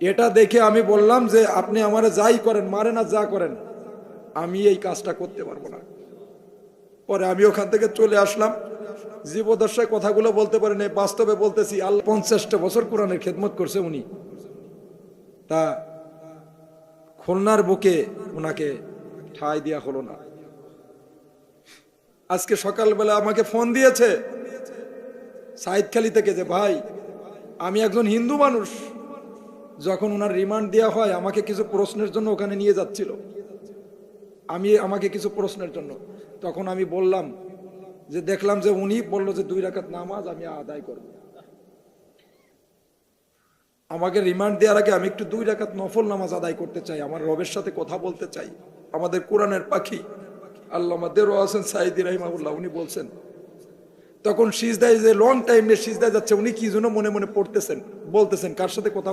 এটা দেখে আমি বললাম যে আপনি আমারে যাই করেন, মারেন আর যা করেন, আমি এই কাজটা করতে পারবো না। পরে আমি ওখান থেকে চলে আসলাম। জীবদশায় কথাগুলো বলতে পারি না, বাস্তবে বলতেছি। আল্লাহ 50টা বছর কোরআনের খেদমত করছে উনি। তা খুলনার বুকে ওনাকে ঠাঁই দেওয়া হলো না। আজকে সকালবেলা আমাকে ফোন দিয়েছে সাইদখালী থেকে যে ভাই, আমি একজন হিন্দু মানুষ। যখন ওনার রিমান্ড দেওয়া হয় আমাকে কিছু প্রশ্নের জন্য ওখানে নিয়ে যাচ্ছিল, আমাকে কিছু প্রশ্নের জন্য। তখন আমি বললাম যে দেখলাম যে উনি বলল যে 2 রাকাত নামাজ আমি আদায় করব। আমাকে রিমান্ড দেওয়ার আগে আমি একটু 2 রাকাত নফল নামাজ আদায় করতে চাই, আমার রবের সাথে কথা বলতে চাই। আমাদের কোরআনের পাখি আল্লামা দেরওয়ার হোসেন সাইদি রাহিমাহুল্লাহ উনি বলছেন, তখন সিজদায় যে লং টাইম নিয়ে সিজদায় যাচ্ছে, উনি কি জন্য মনে মনে পড়তেছেন, বলতেছেন কার সাথে কথা